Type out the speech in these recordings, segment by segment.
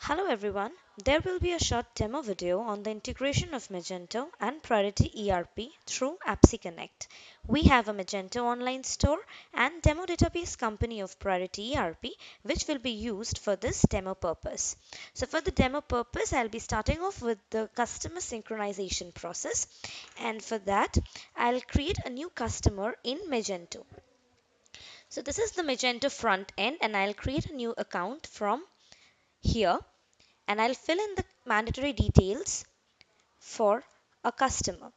Hello everyone, there will be a short demo video on the integration of Magento and Priority ERP through APPSeCONNECT. We have a Magento online store and demo database company of Priority ERP which will be used for this demo purpose. So for the demo purpose, I'll be starting off with the customer synchronization process, and for that I'll create a new customer in Magento. So this is the Magento front end and I'll create a new account from here, and I'll fill in the mandatory details for a customer.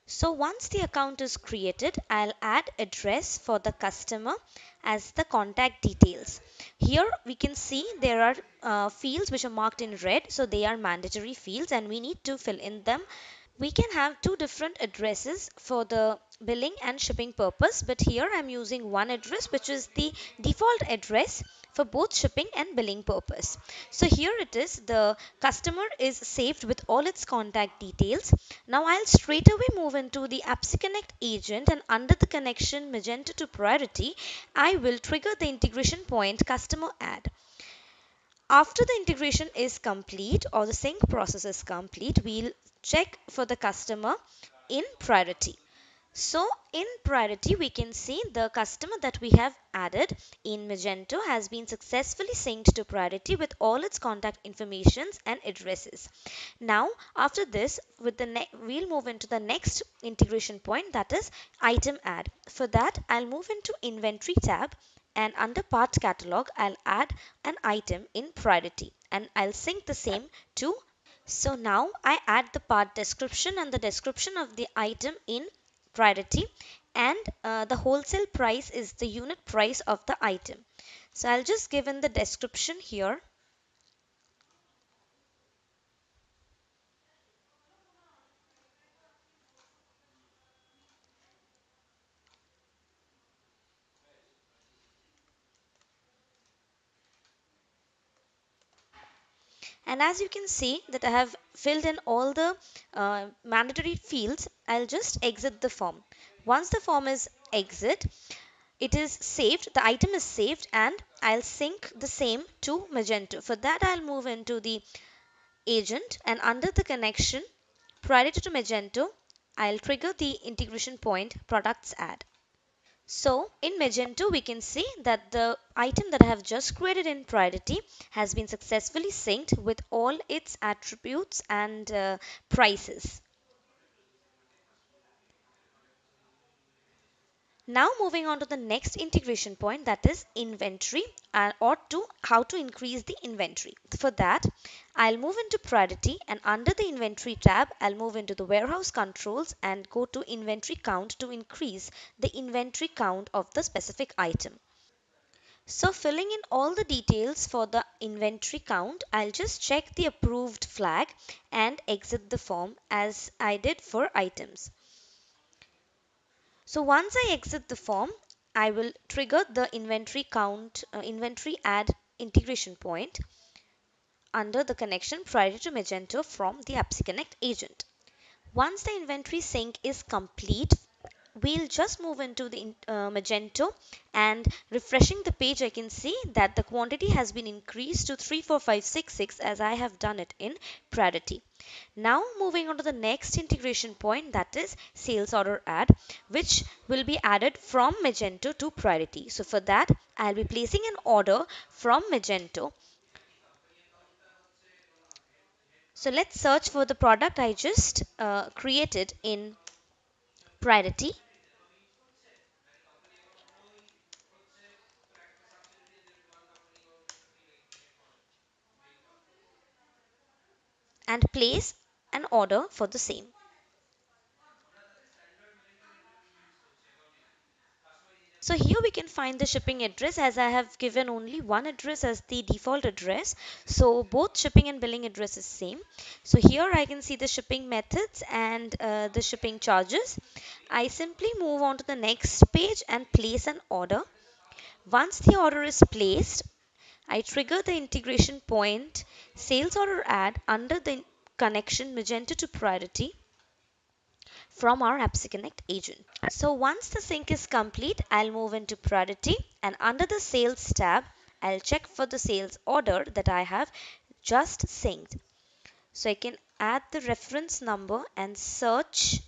So once the account is created, I'll add address for the customer as the contact details. Here we can see there are fields which are marked in red, so they are mandatory fields and we need to fill in them. We can have two different addresses for the billing and shipping purpose, but here I'm using one address which is the default address for both shipping and billing purpose. So here it is, the customer is saved with all its contact details. Now I'll straight away move into the APPSeCONNECT agent, and under the connection Magento to Priority, I will trigger the integration point customer add. After the integration is complete or the sync process is complete, we'll check for the customer in Priority. So in Priority, we can see the customer that we have added in Magento has been successfully synced to Priority with all its contact informations and addresses. Now after this, we'll move into the next integration point, that is item add. For that, I'll move into Inventory tab, and under Part Catalog, I'll add an item in Priority and I'll sync the same to. So now I add the part description and the description of the item in Priority, and the wholesale price is the unit price of the item. So I'll just give in the description here. And as you can see that I have filled in all the mandatory fields, I'll just exit the form. Once the form is exit, it is saved, the item is saved, and I'll sync the same to Magento. For that, I'll move into the agent, and under the connection priority to Magento, I'll trigger the integration point products add. So in Magento, we can see that the item that I have just created in priority has been successfully synced with all its attributes and prices. Now moving on to the next integration point, that is inventory, or to how to increase the inventory. For that, I'll move into priority, and under the inventory tab, I'll move into the warehouse controls and go to inventory count to increase the inventory count of the specific item. So filling in all the details for the inventory count, I'll just check the approved flag and exit the form as I did for items. So once I exit the form, I will trigger the inventory add integration point under the connection prior to Magento from the APPSeCONNECT agent. Once the inventory sync is complete, we'll just move into the Magento, and refreshing the page, I can see that the quantity has been increased to 34566 as I have done it in priority. Now moving on to the next integration point, that is sales order add, which will be added from Magento to priority. So for that, I'll be placing an order from Magento. So let's search for the product I just created in priority, and place an order for the same. So here we can find the shipping address, as I have given only one address as the default address. So both shipping and billing address is same. So here I can see the shipping methods and the shipping charges. I simply move on to the next page and place an order. Once the order is placed, I trigger the integration point sales order add under the connection Magento to priority from our APPSeCONNECT agent. So once the sync is complete, I'll move into priority, and under the sales tab, I'll check for the sales order that I have just synced. So I can add the reference number and search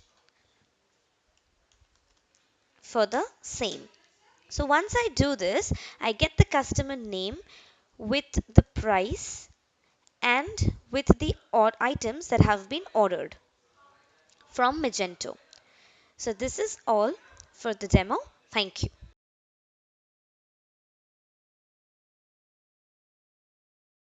for the same. So once I do this, I get the customer name with the price and with the items that have been ordered from Magento. So this is all for the demo. Thank you.